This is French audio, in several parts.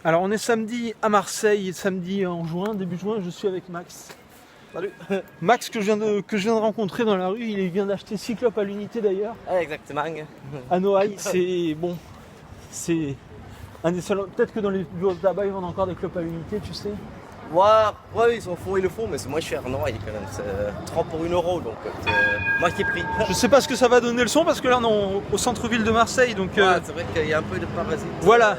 Alors on est samedi à Marseille, samedi en juin, début juin, je suis avec Max. Salut. Max que je viens de rencontrer dans la rue, il vient d'acheter Cyclope à l'unité d'ailleurs, Exactement. à Noailles. C'est un des seuls, peut-être que dans les bureaux de tabac ils vendent encore des clopes à l'unité, tu sais. Ouais, ils le font, mais c'est moins cher, non, il est quand même, c'est 3 pour 1 euro, donc moi qui ai pris. Je sais pas ce que ça va donner le son parce que là on est au centre-ville de Marseille, donc Ouais, c'est vrai qu'il y a un peu de parasites. voilà.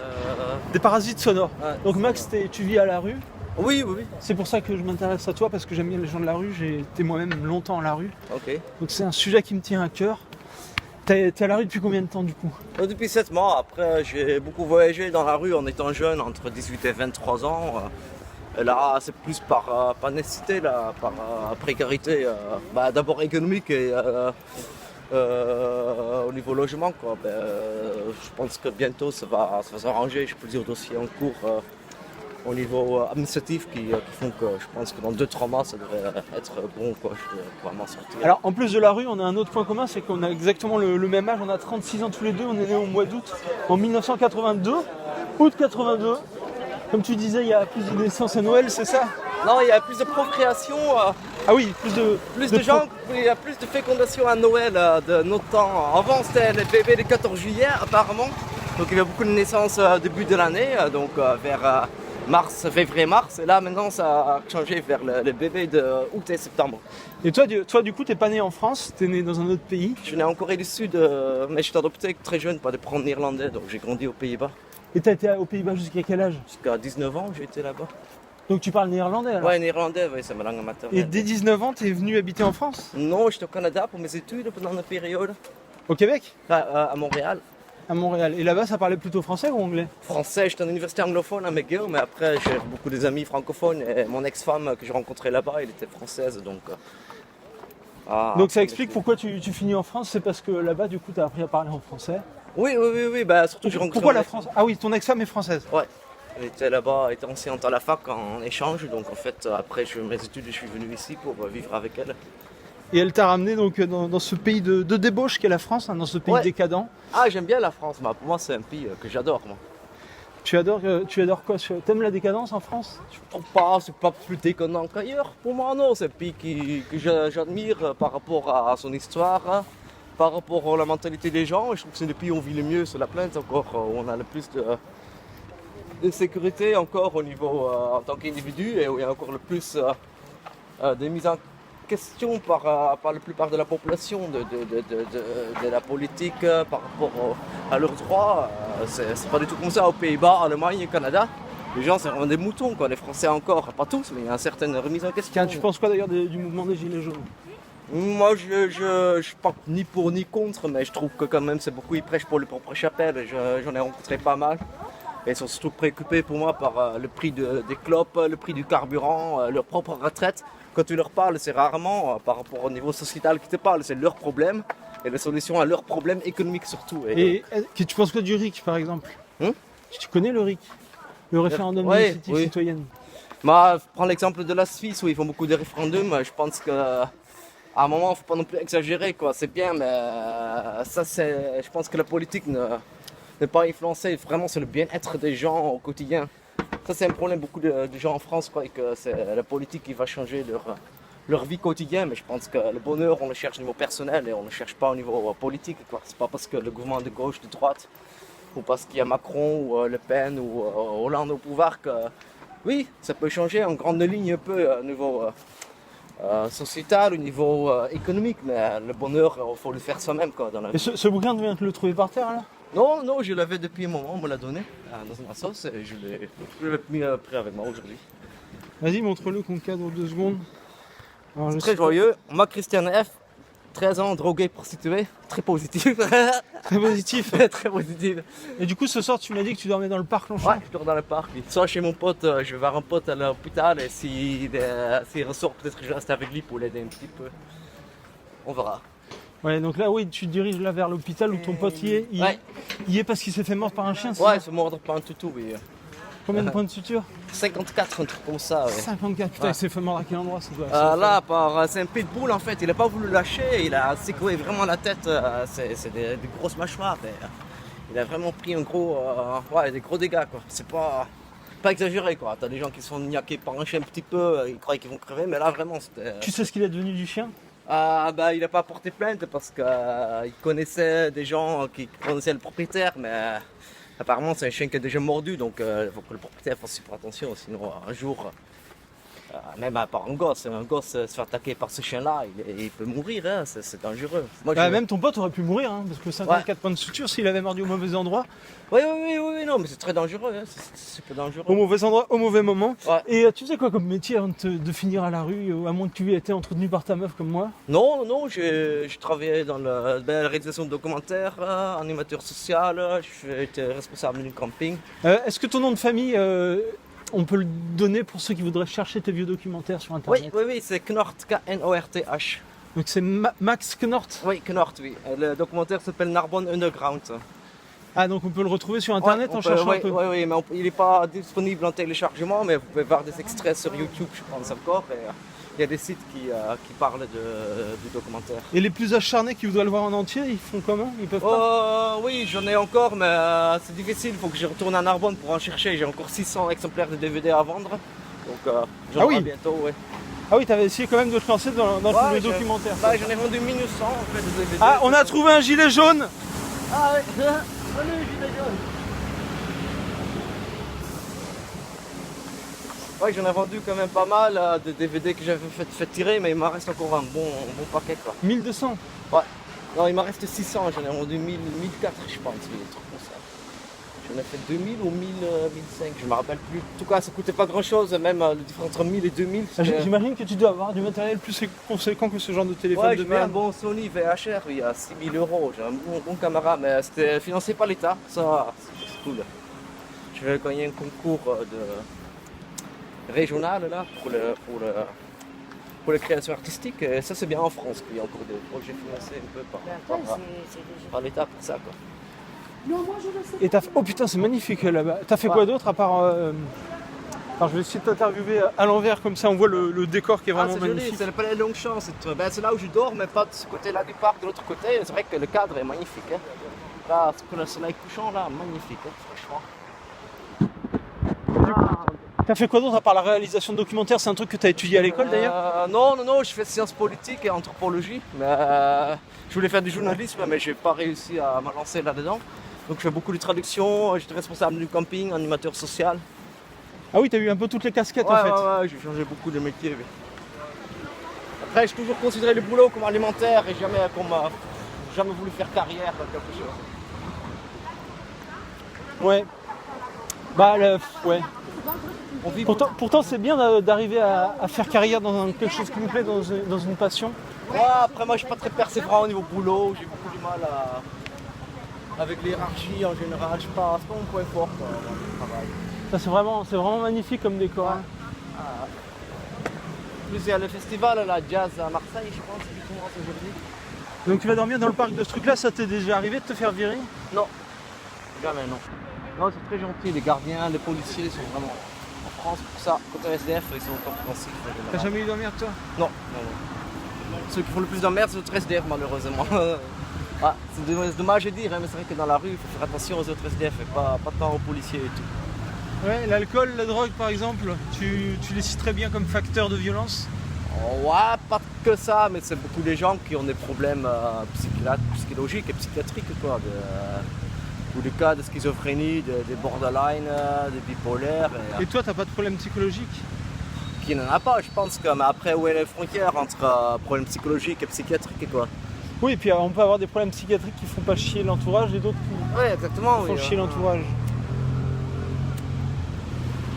Des parasites sonores. Ouais, Donc Max, tu vis à la rue. oui. C'est pour ça que je m'intéresse à toi parce que j'aime bien les gens de la rue, j'ai été moi-même longtemps à la rue. Ok. Donc c'est un sujet qui me tient à cœur. T'es à la rue depuis combien de temps du coup? Depuis 7 mois, après j'ai beaucoup voyagé dans la rue en étant jeune, entre 18 et 23 ans. Et là, c'est plus par nécessité, là, par précarité, d'abord économique et au niveau logement, quoi. Je pense que bientôt ça va s'arranger. J'ai plusieurs dossiers en cours au niveau administratif qui font que je pense que dans 2-3 mois ça devrait être bon, quoi. Je vais pouvoir m'en sortir. Alors en plus de la rue, on a un autre point commun, c'est qu'on a exactement le même âge, on a 36 ans tous les deux, on est nés au mois d'août en 1982, août 82. Comme tu disais, il y a plus de naissances à Noël, c'est ça? Non, il y a plus de procréation. Ah oui, Plus de gens, il y a plus de fécondation à Noël de notre temps. Avant, c'était les bébés le 14 juillet, apparemment. Donc, il y avait beaucoup de naissances au début de l'année, donc vers février-mars. Et là, maintenant, ça a changé vers les bébés de août et septembre. Et toi, du coup, t'es pas né en France, t'es né dans un autre pays. Je suis né en Corée du Sud, mais je suis adopté très jeune par des parents néerlandais, donc j'ai grandi aux Pays-Bas. Et t'as été aux Pays-Bas jusqu'à quel âge? Jusqu'à 19 ans, j'ai été là-bas. Donc tu parles néerlandais alors? Ouais, néerlandais, ouais, c'est ma langue maternelle. Et dès 19 ans, t'es venu habiter en France? Non, j'étais au Canada pour mes études pendant une période. Au Québec? À Montréal. À Montréal. Et là-bas, ça parlait plutôt français ou anglais? Français, j'étais en université anglophone à McGill, mais après j'ai beaucoup des amis francophones et mon ex-femme que j'ai rencontrée là-bas, elle était française, donc... Donc ça explique pourquoi tu finis en France, c'est parce que là-bas, du coup, t'as appris à parler en français. Oui, surtout j'ai rencontré... Pourquoi la France? Ah oui, ton ex-femme est française. Ouais, elle était là-bas, elle était enseignante à la fac en échange, donc en fait, après mes études, je suis venu ici pour vivre avec elle. Et elle t'a ramené donc dans ce pays de débauche qu'est la France, hein, dans ce pays décadent. Ah, j'aime bien la France, pour moi c'est un pays que j'adore, moi. Tu adores quoi? T'aimes la décadence en France? Je trouve pas, c'est pas plus déconnant qu'ailleurs. Pour moi, non, c'est un pays que j'admire par rapport à son histoire, hein, par rapport à la mentalité des gens. Je trouve que c'est le pays où on vit le mieux sur la planète, encore où on a le plus de sécurité encore au niveau en tant qu'individu et où il y a encore le plus de mise en question par la plupart de la population de la politique par rapport à leurs droits. C'est pas du tout comme ça aux Pays-Bas, Allemagne et Canada. Les gens, c'est vraiment des moutons, quoi. Les Français encore, pas tous, mais il y a une certaine remise en question. Tiens, tu penses quoi d'ailleurs du mouvement des Gilets jaunes? Moi, je suis pas ni pour ni contre, mais je trouve que quand même, c'est beaucoup, ils prêchent pour leur propre chapelle. J'en ai rencontré pas mal. Et ils sont surtout préoccupés pour moi par le prix des clopes, le prix du carburant, leur propre retraite. Quand tu leur parles, c'est rarement par rapport au niveau sociétal qu'ils te parlent, c'est leur problème et la solution à leurs problèmes économiques surtout. Et tu penses quoi du RIC par exemple? Tu connais le RIC? Le référendum d'initiative citoyenne. Prends l'exemple de la Suisse où ils font beaucoup de référendums. Je pense qu'à un moment, il ne faut pas non plus exagérer, quoi. C'est bien, mais je pense que la politique n'est pas influencée vraiment sur le bien-être des gens au quotidien. Ça, c'est un problème beaucoup de gens en France, quoi, et que c'est la politique qui va changer leur vie quotidienne. Mais je pense que le bonheur, on le cherche au niveau personnel et on ne le cherche pas au niveau politique, quoi. C'est pas parce que le gouvernement de gauche, de droite, ou parce qu'il y a Macron ou Le Pen ou Hollande au pouvoir que, oui, ça peut changer en grande ligne un peu au niveau sociétal, au niveau économique. Mais le bonheur, il faut le faire soi-même, quoi, dans la vie. Et ce bouquin, tu viens de le trouver par terre, là? Non, je l'avais depuis un moment, on me l'a donné dans ma sauce et je l'ai mis prêt avec moi aujourd'hui. Vas-y, montre-le qu'on cadre 2 secondes. C'est très joyeux. Moi, Christian F, 13 ans, drogué, prostitué, très positif. Très positif. Très positif. Et du coup, ce soir, tu m'as dit que tu dormais dans le parc Longchamp. Ouais, je dors dans le parc. Soit chez mon pote, je vais voir un pote à l'hôpital et s'il ressort, peut-être que je reste avec lui pour l'aider un petit peu. On verra. Ouais, donc là, oui, tu te diriges là vers l'hôpital où ton pote y est. Il y est parce qu'il s'est fait mordre par un chien, c'est Ouais, ça? il se mordre par un toutou, oui. Combien de points de suture? 54, un truc comme ça. Ouais. 54, putain, il s'est fait mordre à quel endroit ça doit Là, c'est un pitbull en fait, il n'a pas voulu lâcher, il a secoué vraiment la tête, c'est des grosses mâchoires. Il a vraiment pris des gros dégâts, quoi. C'est pas. pas exagéré quoi. T'as des gens qui se font niaquer par un chien un petit peu, ils croient qu'ils vont crever, mais là vraiment c'était. Tu sais ce qu'il est devenu du chien? Ah bah il n'a pas porté plainte parce qu'il connaissait des gens qui connaissaient le propriétaire, mais apparemment c'est un chien qui a déjà mordu, donc il faut que le propriétaire fasse super attention, sinon un jour, même à part un gosse se fait attaquer par ce chien-là, il peut mourir, hein, c'est dangereux. Moi, Même ton pote aurait pu mourir, hein, parce que 54 points de suture s'il avait mordu au mauvais endroit. Oui, non, mais c'est très dangereux, hein, c'est super dangereux. Au mauvais endroit, au mauvais moment. Ouais. Et tu sais quoi comme métier avant de finir à la rue, à moins que tu aies été entretenu par ta meuf comme moi? Non, j'ai travaillé dans la réalisation de documentaires, animateur social, j'étais responsable d'un camping. Est-ce que ton nom de famille, on peut le donner pour ceux qui voudraient chercher tes vieux documentaires sur internet? Oui, c'est Knort, K-N-O-R-T-H. Donc c'est Max Knort? Oui, Knort, oui. Le documentaire s'appelle Narbonne Underground. Ah, donc on peut le retrouver sur internet en cherchant un peu? Oui, mais il n'est pas disponible en téléchargement, mais vous pouvez voir des extraits sur YouTube, je pense encore. Et, il y a des sites qui parlent du documentaire. Et les plus acharnés qui voudraient le voir en entier, ils font comment? Ils peuvent pas? Oui, j'en ai encore, mais c'est difficile. Il faut que je retourne à Narbonne pour en chercher. J'ai encore 600 exemplaires de DVD à vendre. Donc j'en aurai bientôt, oui. Ah oui, t'avais essayé quand même de te lancer dans le documentaire. Là, j'en ai vendu 1900 en fait, de DVD. Ah, on a trouvé un gilet jaune! Ah oui, salut, gilet jaune. Ouais, j'en ai vendu quand même pas mal de DVD que j'avais fait tirer, mais il m'en reste encore un bon paquet quoi. 1200? Ouais. Non, il m'en reste 600, j'en ai vendu 1004 je pense, des trucs comme ça. J'en ai fait 2000 ou 1005, je me rappelle plus. En tout cas, ça coûtait pas grand chose, même le différence entre 1000 et 2000. J'imagine que tu dois avoir du matériel plus conséquent que ce genre de téléphone ouais, de j'ai un merde. bon Sony VHR, oui, à 6000 €. J'ai un bon caméra, mais c'était financé par l'État, ça c'est cool. Je vais gagner un concours régional là pour les créations artistiques. Et ça c'est bien en France qu'il y a encore des projets financés un peu par l'État pour ça quoi. Et oh putain, c'est magnifique là-bas. T'as fait quoi d'autre à part... Alors je vais essayer de t'interviewer à l'envers, comme ça on voit le décor qui est vraiment c'est magnifique. joli, c'est le palais Longchamp, c'est là où je dors, mais pas de ce côté-là du parc, de l'autre côté. C'est vrai que le cadre est magnifique. Hein. Là, le soleil couchant, là, magnifique, hein, franchement. T'as fait quoi d'autre à part la réalisation de documentaires? C'est un truc que t'as étudié à l'école d'ailleurs? Non, je fais sciences politiques et anthropologie. Mais, je voulais faire du journalisme, mais j'ai pas réussi à me lancer là-dedans. Donc je fais beaucoup de traductions, j'étais responsable du camping, animateur social. Ah oui, t'as eu un peu toutes les casquettes en fait. Ouais, j'ai changé beaucoup de métiers. Oui. Après, j'ai toujours considéré le boulot comme alimentaire et jamais voulu faire carrière dans quelque chose. Ouais. Ouais. Pourtant c'est bien d'arriver à faire carrière dans quelque chose qui nous plaît, dans une passion. Ouais, après moi je suis pas très persévérant au niveau boulot, j'ai beaucoup de mal avec l'hierarchie en général, c'est pas mon point fort quoi, dans le travail. Ça, c'est vraiment magnifique comme décor. Ouais. Hein. Plus il y a le festival la jazz à Marseille, je pense, qui commence aujourd'hui. Donc tu vas dormir dans le parc de ce truc-là, ça t'est déjà arrivé de te faire virer? Non, jamais non. Non, c'est très gentil, les gardiens, les policiers sont vraiment en France pour ça. Côté SDF, ils sont compréhensifs. T'as jamais eu d'emmerde toi? Non. Ceux qui font le plus d'emmerde, c'est les autres SDF malheureusement. Ah, c'est dommage à dire, hein, mais c'est vrai que dans la rue, il faut faire attention aux autres SDF et pas tant aux policiers et tout. Ouais, l'alcool, la drogue par exemple, tu les citerais bien comme facteur de violence? Ouais, pas que ça, mais c'est beaucoup de gens qui ont des problèmes psychologiques et psychiatriques, quoi. Ou des cas de schizophrénie, des borderline, des bipolaires. Et toi, t'as pas de problème psychologique? Qui n'en a pas, je pense, mais après, où est la frontière entre problèmes psychologiques et psychiatriques, quoi. Oui, et puis on peut avoir des problèmes psychiatriques qui font pas chier l'entourage et d'autres qui font chier l'entourage.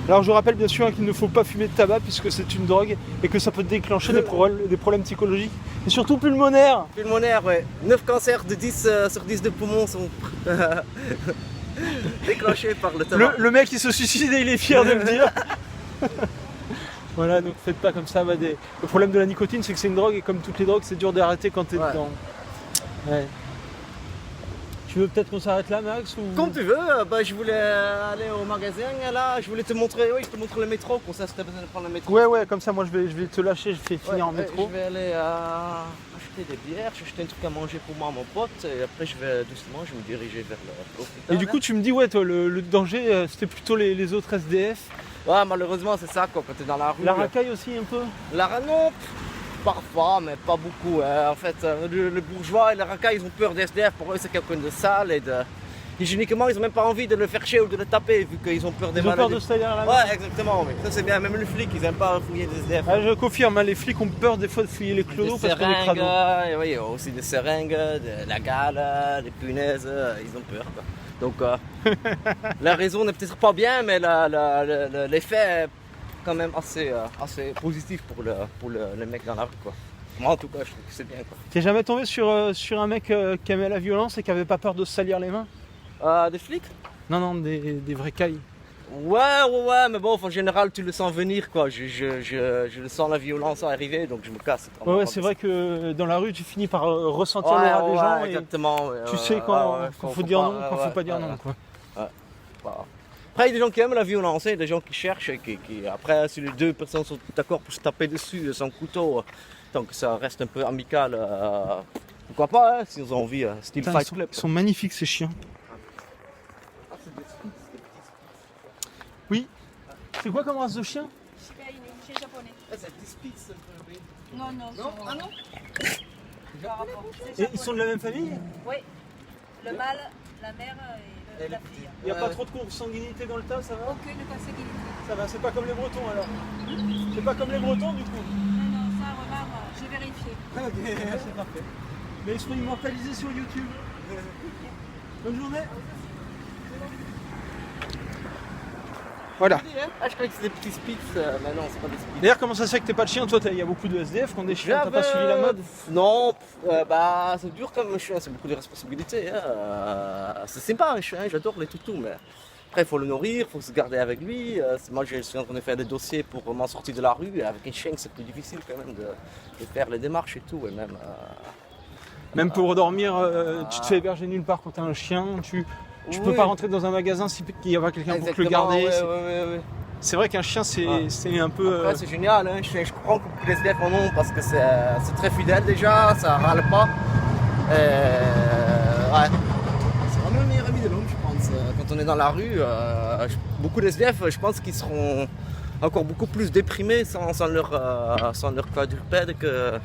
Alors je rappelle bien sûr qu'il ne faut pas fumer de tabac puisque c'est une drogue et que ça peut déclencher des problèmes psychologiques et surtout pulmonaires. Pulmonaires, ouais. 9 cancers de 10 sur 10 de poumons sont déclenchés par le tabac. Le mec qui se suicide, il est fier de le dire. Voilà, donc faites pas comme ça. Le problème de la nicotine, c'est que c'est une drogue et comme toutes les drogues, c'est dur d'arrêter quand t'es dedans. Ouais. Tu veux peut-être qu'on s'arrête là, Max ou... Comme tu veux, je voulais aller au magasin là, je voulais te montrer, oui, je te montre le métro, comme ça si t'as besoin de prendre le métro. Ouais, comme ça, moi, je vais te lâcher, je fais finir en métro. Je vais aller acheter des bières, acheter un truc à manger pour moi, mon pote, et après je vais doucement, je vais me diriger vers l'hôpital. Et du coup, tu me dis, ouais, toi, le danger, c'était plutôt les autres SDF. Ouais, malheureusement, c'est ça, quoi, quand t'es dans la rue. La racaille aussi, un peu. Non, parfois, mais pas beaucoup. En fait, le bourgeois et les racailles, ils ont peur des SDF. Pour eux, c'est quelqu'un de sale et de... Hygiéniquement, ils ont même pas envie de le faire chier ou de le taper, vu qu'ils ont peur des maladies. Ils ont peur de se tailler la main. Ouais, exactement, oui. Ça, c'est bien. Même les flics, ils aiment pas fouiller des SDF. Ah, je confirme, hein, les flics ont peur des fois de fouiller les clodos parce qu'on est seringues, crado. oui, aussi des seringues, de la gale, des punaises, ils ont peur, quoi. Donc, la raison n'est peut-être pas bien, mais l'effet est quand même assez positif pour le mec dans la rue, quoi. Moi, en tout cas, je trouve que c'est bien, quoi. T'es jamais tombé sur un mec qui aimait la violence et qui avait pas peur de se salir les mains? Des flics? Non, des vrais cailles. Ouais, mais bon, en général, tu le sens venir, quoi. Je le sens la violence arriver, donc je me casse. Ouais, c'est vrai que dans la rue, tu finis par ressentir l'aura des gens. Exactement. Tu sais quand faut dire non, quand faut pas dire non, quoi. Voilà. Après, il y a des gens qui aiment la violence, il y a des gens qui cherchent, après, si les deux personnes sont d'accord pour se taper dessus sans couteau, tant que ça reste un peu amical, pourquoi pas, hein, si ils ont envie, style Fight Club. Ils sont magnifiques, ces chiens. Oui. C'est quoi comme race de chien? Shiba Inu, chez japonais. C'est des Spitz un peu. Non, Ah non? par rapport. Et ils sont de la même famille? Oui, le mâle, la mère et la fille. Il n'y a pas trop de consanguinité dans le tas, ça va? Aucune consanguinité. Ça va, c'est pas comme les Bretons alors. C'est pas comme les Bretons du coup. Non, ça remarque, j'ai vérifié. Ok, c'est parfait. Mais ils seront immortalisés sur YouTube. Bonne journée. Voilà. Ah, je croyais que c'était des petits Spitz, mais non, c'est pas des Spitz. D'ailleurs, comment ça se fait que t'es pas de chien? Toi, il y a beaucoup de SDF qui ont des chiens, t'as pas suivi la mode? Non, c'est dur comme un chien, c'est beaucoup de responsabilités. C'est sympa un chien, j'adore les toutous, mais après il faut le nourrir, il faut se garder avec lui. Moi je suis en train de faire des dossiers pour m'en sortir de la rue, et avec un chien c'est plus difficile quand même de faire les démarches et tout. Et Même pour dormir, tu te fais héberger nulle part quand t'as un chien, tu peux pas rentrer dans un magasin s'il n'y a pas quelqu'un pour te le garder. Ouais. C'est vrai qu'un chien c'est un peu... Après c'est génial, hein. Je comprends que les SDF en ont parce que c'est très fidèle déjà, ça râle pas. Ouais. C'est vraiment le meilleur ami de l'homme, je pense. Quand on est dans la rue, beaucoup de SDF, je pense qu'ils seront encore beaucoup plus déprimés sans leur quadrupède que...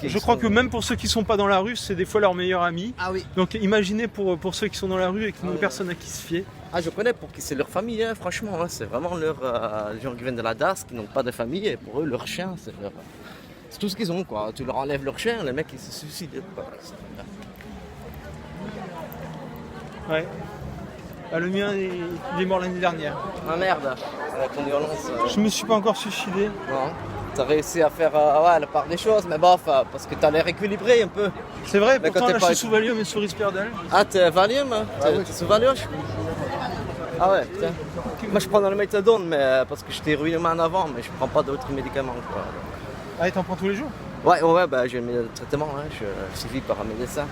je crois que même pour ceux qui sont pas dans la rue, c'est des fois leur meilleur ami. Ah oui. Donc imaginez pour ceux qui sont dans la rue et qui n'ont personne à qui se fier. Ah, je connais pour qui c'est leur famille, hein, franchement. Hein, c'est vraiment les gens qui viennent de la DAS, qui n'ont pas de famille, et pour eux, leur chien, c'est tout ce qu'ils ont, quoi. Tu leur enlèves leur chien, les mecs, ils se suicident, quoi. Ouais. Ah, le mien, il est mort l'année dernière. Ah merde, avec ton violence. Je me suis pas encore suicidé. Non. T'as réussi à faire la part des choses, mais bof, parce que t'as l'air équilibré un peu. C'est vrai, Mais pourtant quand là t'es je pas- suis sous Valium et sous Risperdal. Ah, t'es Valium, hein? T'es sous Valium? Ah ouais, putain. Moi je prends dans le méthadone, mais parce que j'étais héroïnomane avant, mais je prends pas d'autres médicaments, quoi. Ah, et t'en prends tous les jours? Ouais, j'ai mis le traitement, hein. Je suis suivi par un médecin.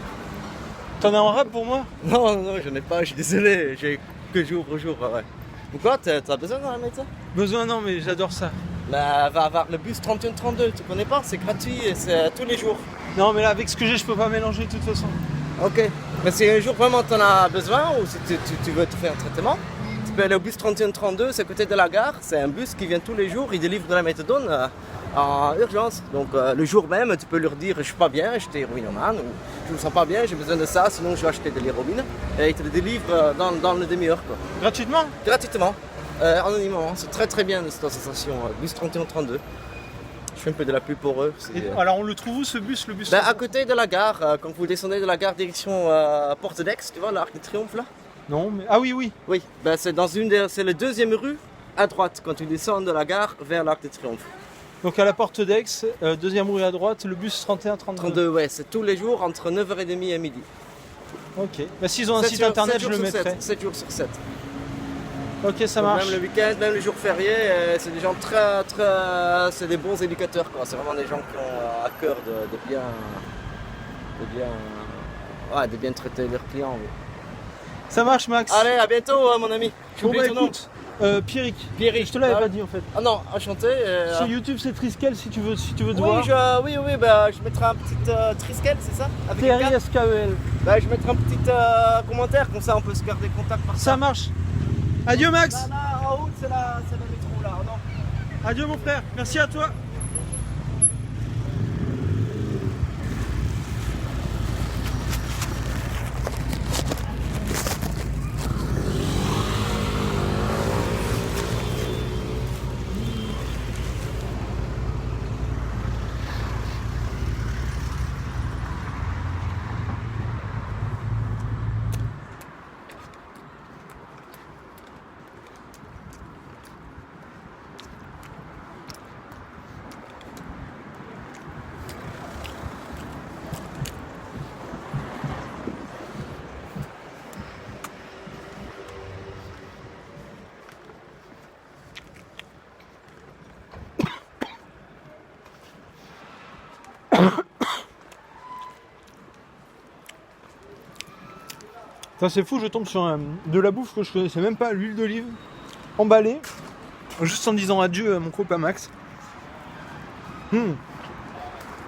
T'en as un rap pour moi? Non, je n'ai pas, je suis désolé, j'ai que jour au jour, ouais. Pourquoi t'as besoin d'un médecin? Besoin non, mais j'adore ça. Bah, va avoir le bus 3132, tu connais pas? C'est gratuit et c'est tous les jours. Non, mais là avec ce que j'ai, je peux pas mélanger de toute façon. Ok, mais si un jour vraiment t'en as besoin ou si tu veux te faire un traitement, tu peux aller au bus 3132, c'est à côté de la gare. C'est un bus qui vient tous les jours, il délivre de la méthadone en urgence. Donc le jour même, tu peux leur dire je suis pas bien, j'étais héroïnomane ou je me sens pas bien, j'ai besoin de ça, sinon je vais acheter de l'héroïne. Et ils te le délivrent dans le demi-heure, quoi. Gratuitement? Gratuitement, anonymement. C'est très très bien cette association, bus 3132. Je fais un peu de la pub pour eux. Alors on le trouve où ce bus, le bus? Ben, à côté de la gare, quand vous descendez de la gare direction Porte d'Aix, tu vois l'Arc de Triomphe là? Non, mais... Ah oui. Oui, ben, c'est c'est la deuxième rue à droite quand tu descends de la gare vers l'Arc de Triomphe. Donc à la Porte d'Aix, deuxième rue à droite, le bus 31-32. 32, ouais, c'est tous les jours entre 9h30 et midi. Ok. Bah s'ils ont un site internet, je le mettrai. 7 jours sur 7. Ok, ça Donc, marche. même le week-end, même les jours fériés, c'est des gens c'est des bons éducateurs, quoi. C'est vraiment des gens qui ont à cœur de bien Ouais, de bien traiter leurs clients. Oui. Ça marche, Max. Allez, à bientôt, mon ami. J'ai Bon, oublié bah ton nom. écoute, Pierrick. Pierrick. Je te l'avais Ah, pas dit en fait. Ah non, enchanté. Sur YouTube, c'est Triskel si tu veux te Oui, voir. oui, bah, je mettrai un petit Triskel, c'est ça? Avec un K. TRISKEL. Bah, je mettrai un petit commentaire, comme ça on peut se garder contact par Ça marche. Adieu, Max. Là, en haut, c'est le métro, là. Oh, non. Adieu, mon frère. Merci à toi. Ça c'est fou, je tombe sur de la bouffe que je connaissais même pas, l'huile d'olive, emballée, juste en disant adieu à mon copain Max.